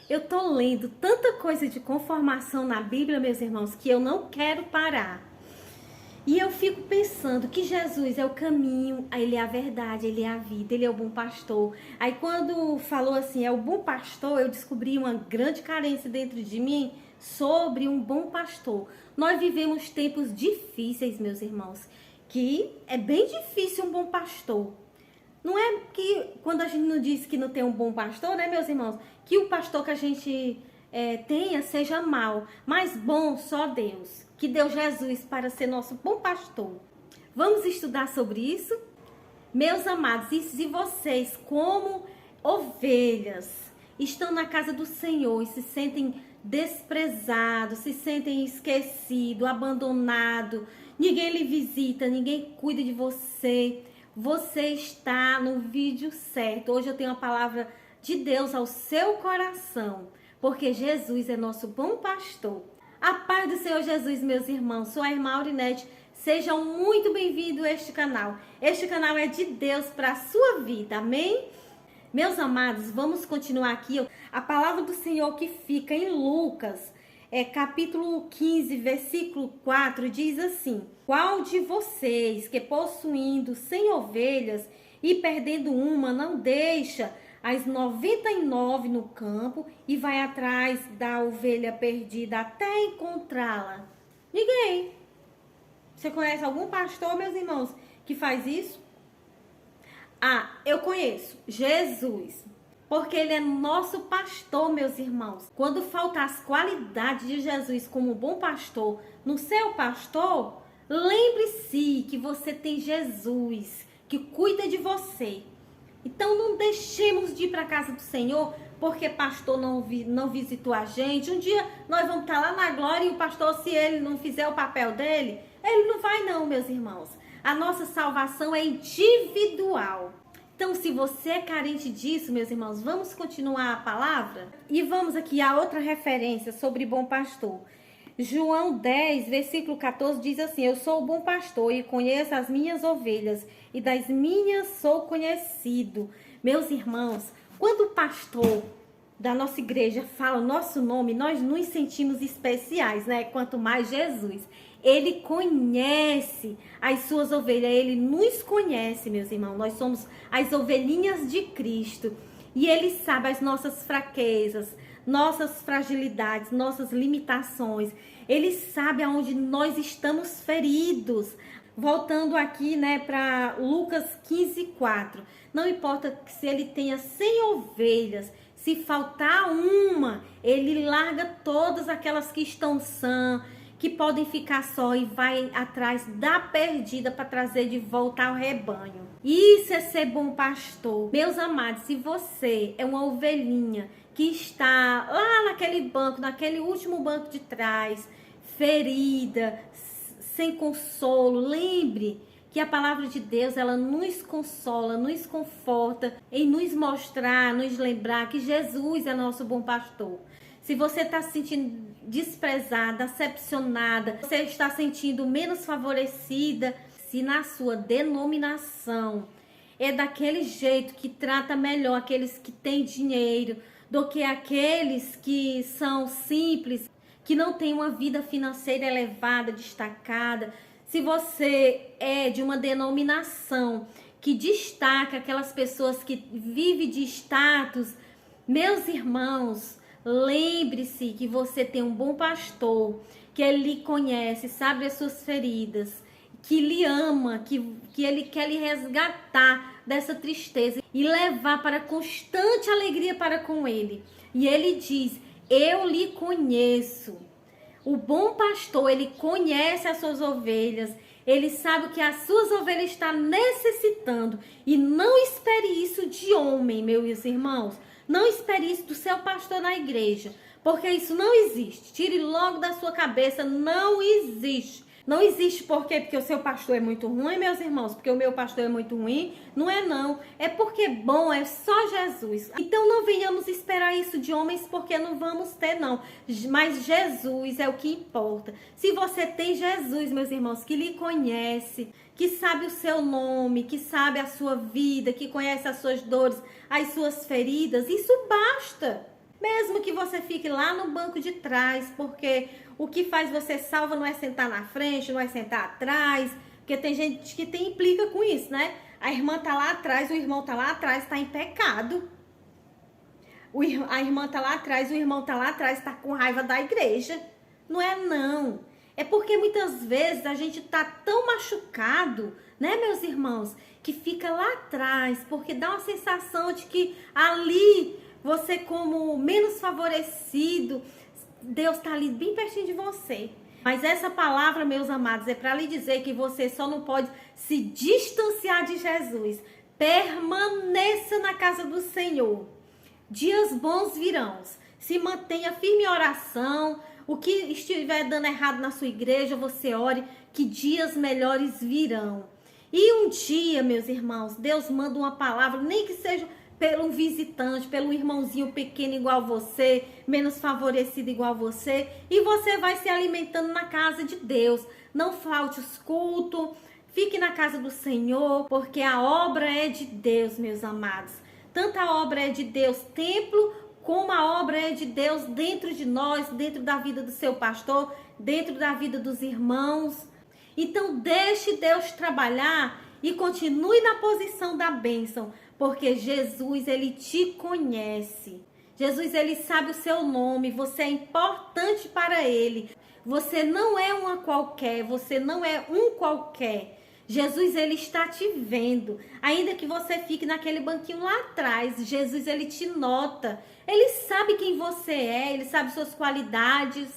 Eu tô lendo tanta coisa de conformação na Bíblia, meus irmãos, que eu não quero parar. E eu fico pensando que Jesus é o caminho, ele é a verdade, ele é a vida, ele é o bom pastor. Aí quando falou assim, é o bom pastor, eu descobri uma grande carência dentro de mim sobre um bom pastor. Nós vivemos tempos difíceis, meus irmãos, que é bem difícil um bom pastor. Não é que quando a gente não diz que não tem um bom pastor, né, meus irmãos, que o pastor que a gente tenha seja mau, mas bom só Deus, que deu Jesus para ser nosso bom pastor. Vamos estudar sobre isso? Meus amados, e se vocês, como ovelhas, estão na casa do Senhor e se sentem desprezados, se sentem esquecidos, abandonados, ninguém lhe visita, ninguém cuida de você, você está no vídeo certo. Hoje eu tenho a palavra de Deus ao seu coração, porque Jesus é nosso bom pastor. A paz do Senhor Jesus, meus irmãos. Sou a irmã Aurinete. Sejam muito bem-vindos a este canal. Este canal é de Deus para a sua vida, amém? Meus amados, vamos continuar aqui. A palavra do Senhor que fica em Lucas, capítulo 15, versículo 4, diz assim: qual de vocês que possuindo 100 ovelhas e perdendo uma, não deixa as 99 no campo e vai atrás da ovelha perdida até encontrá-la? Ninguém. Você conhece algum pastor, meus irmãos, que faz isso? Ah, eu conheço. Jesus. Porque ele é nosso pastor, meus irmãos. Quando faltar as qualidades de Jesus como bom pastor no seu pastor, lembre-se que você tem Jesus, que cuida de você. Então não deixemos de ir para a casa do Senhor porque pastor não visitou a gente. Um dia nós vamos estar lá na glória e o pastor, se ele não fizer o papel dele, ele não vai não, meus irmãos. A nossa salvação é individual. Então, se você é carente disso, meus irmãos, vamos continuar a palavra? E vamos aqui a outra referência sobre bom pastor. João 10, versículo 14 diz assim: eu sou o bom pastor e conheço as minhas ovelhas e das minhas sou conhecido. Meus irmãos, quando o pastor da nossa igreja fala o nosso nome, nós nos sentimos especiais, né? Quanto mais Jesus. Ele conhece as suas ovelhas, ele nos conhece, meus irmãos. Nós somos as ovelhinhas de Cristo e ele sabe as nossas fraquezas, nossas fragilidades, nossas limitações. Ele sabe aonde nós estamos feridos. Voltando aqui, né, para Lucas 15:4. Não importa se ele tenha 100 ovelhas, se faltar uma, ele larga todas aquelas que estão sãs, que podem ficar só, e vai atrás da perdida para trazer de volta ao rebanho. Isso é ser bom pastor. Meus amados, se você é uma ovelhinha que está lá naquele banco, naquele último banco de trás, ferida, sem consolo, lembre que a palavra de Deus, ela nos consola, nos conforta em nos mostrar, nos lembrar que Jesus é nosso bom pastor. Se você está se sentindo desprezada, decepcionada, você está sentindo menos favorecida, se na sua denominação é daquele jeito que trata melhor aqueles que têm dinheiro do que aqueles que são simples, que não têm uma vida financeira elevada, destacada, se você é de uma denominação que destaca aquelas pessoas que vivem de status, meus irmãos, lembre-se que você tem um bom pastor, que ele lhe conhece, sabe as suas feridas, que lhe ama, que ele quer lhe resgatar dessa tristeza e levar para constante alegria para com ele. E ele diz: eu lhe conheço. O bom pastor, ele conhece as suas ovelhas, ele sabe o que as suas ovelhas estão necessitando. E não espere isso de homem, meus irmãos. Não espere isso do seu pastor na igreja, porque isso não existe. Tire logo da sua cabeça, não existe. Não existe por quê? Porque o seu pastor é muito ruim, meus irmãos, porque o meu pastor é muito ruim. Não é não, é porque bom é só Jesus. Então não venhamos esperar isso de homens, porque não vamos ter não. Mas Jesus é o que importa. Se você tem Jesus, meus irmãos, que lhe conhece, que sabe o seu nome, que sabe a sua vida, que conhece as suas dores, as suas feridas, isso basta. Mesmo que você fique lá no banco de trás, porque o que faz você salva não é sentar na frente, não é sentar atrás, porque tem gente que implica com isso, né? A irmã tá lá atrás, o irmão tá lá atrás, tá em pecado. A irmã tá lá atrás, o irmão tá lá atrás, tá com raiva da igreja. Não é não. É porque muitas vezes a gente tá tão machucado, né, meus irmãos, que fica lá atrás, porque dá uma sensação de que ali você como menos favorecido, Deus tá ali bem pertinho de você. Mas essa palavra, meus amados, é para lhe dizer que você só não pode se distanciar de Jesus. Permaneça na casa do Senhor. Dias bons virão. Se mantenha firme em oração. O que estiver dando errado na sua igreja, você ore que dias melhores virão. E um dia, meus irmãos, Deus manda uma palavra, nem que seja pelo visitante, pelo irmãozinho pequeno igual você, menos favorecido igual você, e você vai se alimentando na casa de Deus. Não falte os cultos, fique na casa do Senhor, porque a obra é de Deus, meus amados. Tanto a obra é de Deus, templo, como a obra é de Deus dentro de nós, dentro da vida do seu pastor, dentro da vida dos irmãos. Então deixe Deus trabalhar e continue na posição da bênção, porque Jesus, ele te conhece. Jesus, ele sabe o seu nome, você é importante para ele. Você não é uma qualquer, você não é um qualquer. Jesus, ele está te vendo. Ainda que você fique naquele banquinho lá atrás, Jesus, ele te nota. Ele sabe quem você é, ele sabe suas qualidades,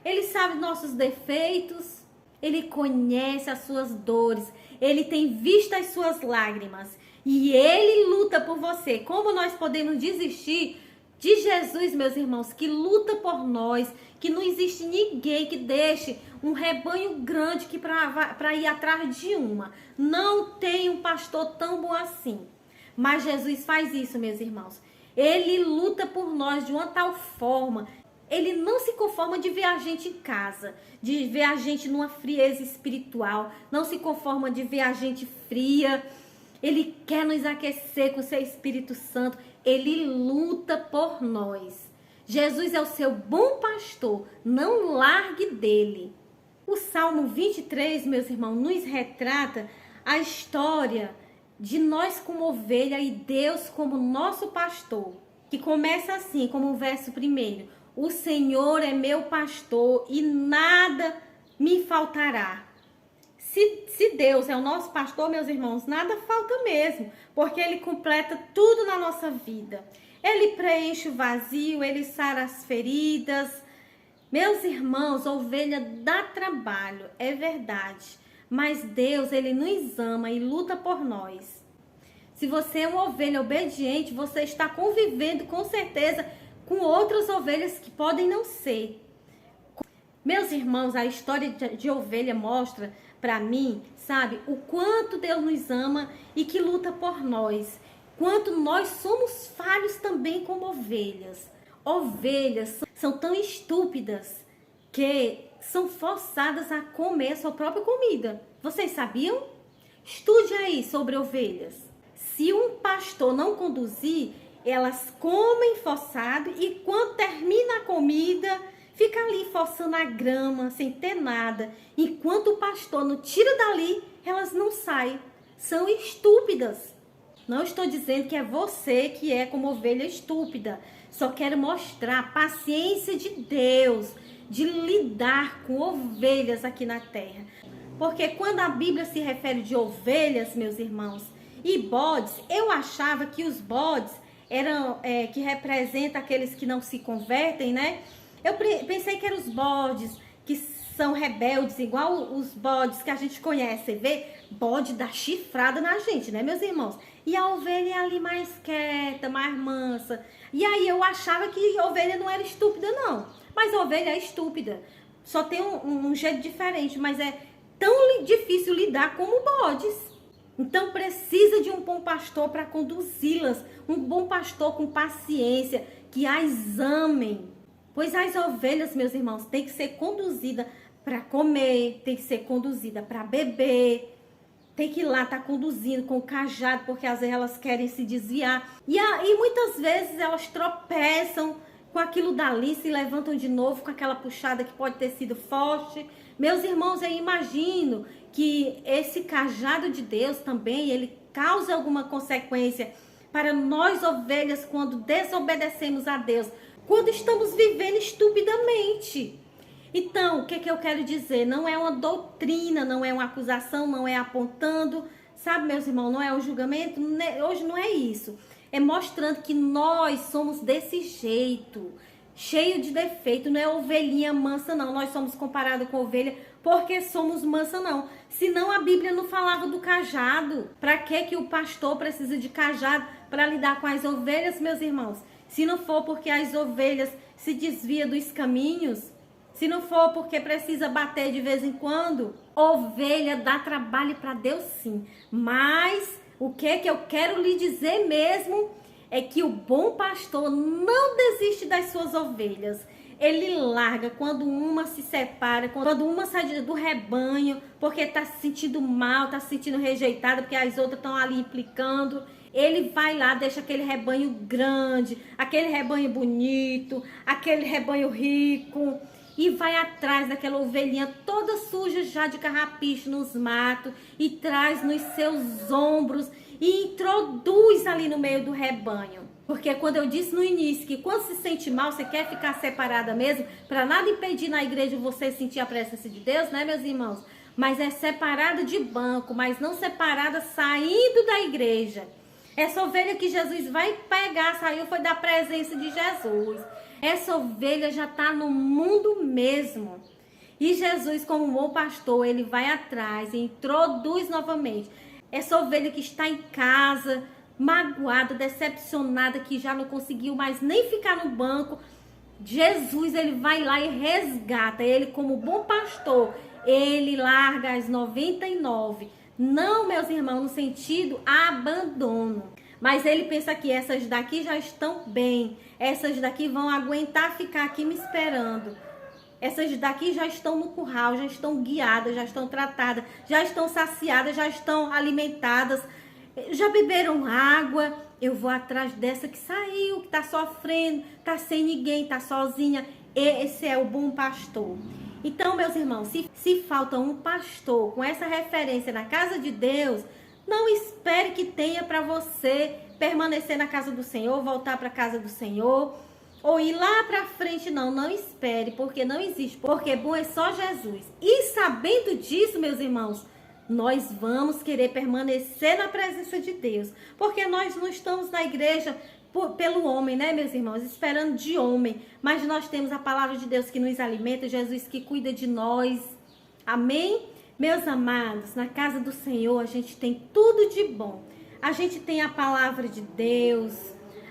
ele sabe nossos defeitos, ele conhece as suas dores, ele tem visto as suas lágrimas e ele luta por você. Como nós podemos desistir de Jesus, meus irmãos, que luta por nós, que não existe ninguém que deixe um rebanho grande que para ir atrás de uma. Não tem um pastor tão bom assim. Mas Jesus faz isso, meus irmãos. Ele luta por nós de uma tal forma. Ele não se conforma de ver a gente em casa, de ver a gente numa frieza espiritual. Não se conforma de ver a gente fria. Ele quer nos aquecer com o seu Espírito Santo. Ele luta por nós. Jesus é o seu bom pastor. Não largue dele. O Salmo 23, meus irmãos, nos retrata a história de nós como ovelha e Deus como nosso pastor. Que começa assim, como o verso primeiro. O Senhor é meu pastor e nada me faltará. Se Deus é o nosso pastor, meus irmãos, nada falta mesmo, porque Ele completa tudo na nossa vida. Ele preenche o vazio, Ele sara as feridas. Meus irmãos, ovelha dá trabalho, é verdade, mas Deus, Ele nos ama e luta por nós. Se você é uma ovelha obediente, você está convivendo com certeza com outras ovelhas que podem não ser. Meus irmãos, a história de ovelha mostra para mim, sabe, o quanto Deus nos ama e que luta por nós. Quanto nós somos falhos também como ovelhas. Ovelhas são tão estúpidas que são forçadas a comer a sua própria comida. Vocês sabiam? Estude aí sobre ovelhas. Se um pastor não conduzir, elas comem forçado e quando termina a comida, fica ali forçando a grama, sem ter nada. Enquanto o pastor não tira dali, elas não saem. São estúpidas. Não estou dizendo que é você que é como ovelha estúpida. Só quero mostrar a paciência de Deus de lidar com ovelhas aqui na terra. Porque quando a Bíblia se refere de ovelhas, meus irmãos, e bodes, eu achava que os bodes eram que representam aqueles que não se convertem, né? Eu pensei que eram os bodes que são rebeldes, igual os bodes que a gente conhece. Você vê, bode dá chifrada na gente, né, meus irmãos? E a ovelha é ali mais quieta, mais mansa. E aí eu achava que a ovelha não era estúpida, não. Mas a ovelha é estúpida. Só tem um jeito diferente, mas é tão difícil lidar como bodes. Então precisa de um bom pastor para conduzi-las. Um bom pastor com paciência, que as amem. Pois as ovelhas, meus irmãos, tem que ser conduzida para comer, tem que ser conduzida para beber. tem que ir lá, tá conduzindo com o cajado, porque às vezes elas querem se desviar. E aí muitas vezes elas tropeçam com aquilo dali, se levantam de novo com aquela puxada que pode ter sido forte. Meus irmãos, eu imagino que esse cajado de Deus também, ele causa alguma consequência para nós ovelhas quando desobedecemos a Deus, quando estamos vivendo estupidamente. Então, o que eu quero dizer? Não é uma doutrina, não é uma acusação, não é apontando, sabe, meus irmãos, não é um julgamento, hoje não é isso. É mostrando que nós somos desse jeito, cheio de defeito, não é ovelhinha mansa não, nós somos comparados com ovelha porque somos mansa não. Senão a Bíblia não falava do cajado. Para que o pastor precisa de cajado para lidar com as ovelhas, meus irmãos? Se não for porque as ovelhas se desviam dos caminhos, se não for porque precisa bater de vez em quando, ovelha dá trabalho para Deus sim. Mas o que eu quero lhe dizer mesmo é que o bom pastor não desiste das suas ovelhas. Ele larga quando uma se separa, quando uma sai do rebanho, porque está se sentindo mal, está se sentindo rejeitada, porque as outras estão ali implicando. Ele vai lá, deixa aquele rebanho grande, aquele rebanho bonito, aquele rebanho rico, e vai atrás daquela ovelhinha toda suja já de carrapicho nos matos, e traz nos seus ombros e introduz ali no meio do rebanho. Porque quando eu disse no início que quando se sente mal, você quer ficar separada mesmo, para nada impedir na igreja você sentir a presença de Deus, né, meus irmãos? Mas é separada de banco, mas não separada saindo da igreja. Essa ovelha que Jesus vai pegar, saiu, foi da presença de Jesus. Essa ovelha já está no mundo mesmo. E Jesus, como um bom pastor, ele vai atrás e introduz novamente. Essa ovelha que está em casa, magoada, decepcionada, que já não conseguiu mais nem ficar no banco, Jesus, ele vai lá e resgata. Ele, como bom pastor, ele larga as 99. Não, meus irmãos, no sentido abandono. Mas ele pensa que essas daqui já estão bem. Essas daqui vão aguentar ficar aqui me esperando. Essas daqui já estão no curral, já estão guiadas, já estão tratadas, já estão saciadas, já estão alimentadas, já beberam água. Eu vou atrás dessa que saiu, que está sofrendo, está sem ninguém, está sozinha. Esse é o bom pastor. Então, meus irmãos, se falta um pastor com essa referência na casa de Deus, não espere que tenha para você permanecer na casa do Senhor, voltar para a casa do Senhor, ou ir lá para frente. Não espere, porque não existe, porque bom é só Jesus. E sabendo disso, meus irmãos, nós vamos querer permanecer na presença de Deus, porque nós não estamos na igreja pelo homem, né, meus irmãos, esperando de homem, mas nós temos a palavra de Deus que nos alimenta, Jesus que cuida de nós, amém? Meus amados, na casa do Senhor a gente tem tudo de bom, a gente tem a palavra de Deus,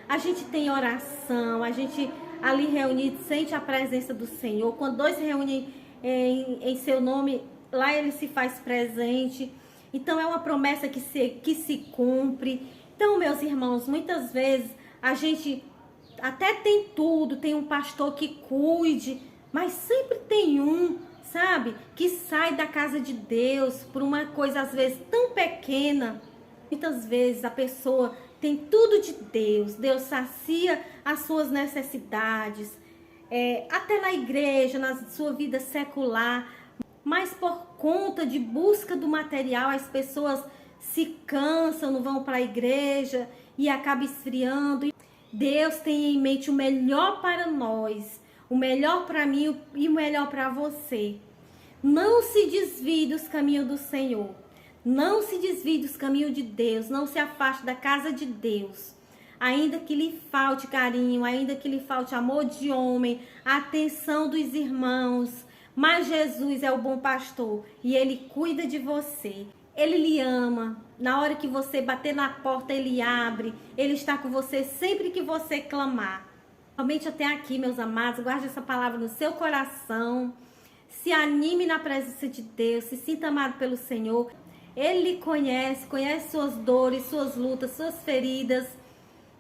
a gente tem oração, a gente ali reunido sente a presença do Senhor. Quando dois se reúnem em seu nome, lá ele se faz presente. Então é uma promessa que se cumpre. Então, meus irmãos, muitas vezes a gente até tem tudo, tem um pastor que cuide, mas sempre tem um, sabe, que sai da casa de Deus por uma coisa às vezes tão pequena. Muitas vezes a pessoa tem tudo de Deus, Deus sacia as suas necessidades, até na igreja, na sua vida secular, mas por conta de busca do material, as pessoas se cansam, não vão para a igreja e acabam esfriando. Deus tem em mente o melhor para nós, o melhor para mim e o melhor para você. Não se desvie dos caminhos do Senhor. Não se desvie dos caminhos de Deus. Não se afaste da casa de Deus. Ainda que lhe falte carinho, ainda que lhe falte amor de homem, a atenção dos irmãos. Mas Jesus é o bom pastor e ele cuida de você. Ele lhe ama. Na hora que você bater na porta, ele abre. Ele está com você sempre que você clamar. Somente até aqui, meus amados. Guarde essa palavra no seu coração. Se anime na presença de Deus. Se sinta amado pelo Senhor. Ele lhe conhece suas dores, suas lutas, suas feridas.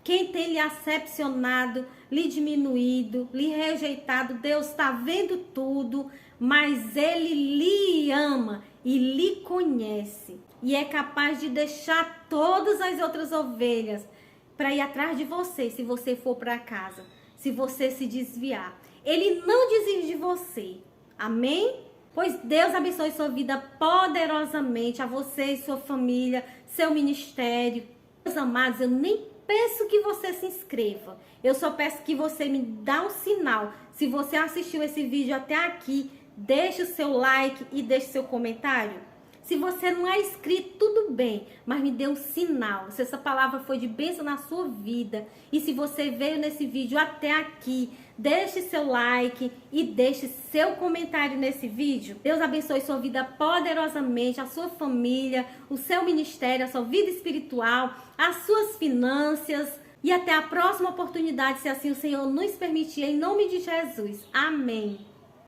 quem tem lhe acepcionado, lhe diminuído, lhe rejeitado, Deus está vendo tudo, mas Ele lhe ama e lhe conhece. E é capaz de deixar todas as outras ovelhas para ir atrás de você, se você for para casa, se você se desviar. Ele não desiste de você. Amém? Pois Deus abençoe sua vida poderosamente, a você e sua família, seu ministério. Meus amados, eu nem peço que você se inscreva. Eu só peço que você me dá um sinal. Se você assistiu esse vídeo até aqui, deixe o seu like e deixe seu comentário. Se você não é inscrito, tudo bem, mas me dê um sinal. Se essa palavra foi de bênção na sua vida. E se você veio nesse vídeo até aqui, deixe seu like e deixe seu comentário nesse vídeo. Deus abençoe sua vida poderosamente, a sua família, o seu ministério, a sua vida espiritual, as suas finanças. E até a próxima oportunidade, se assim o Senhor nos permitir, em nome de Jesus. Amém.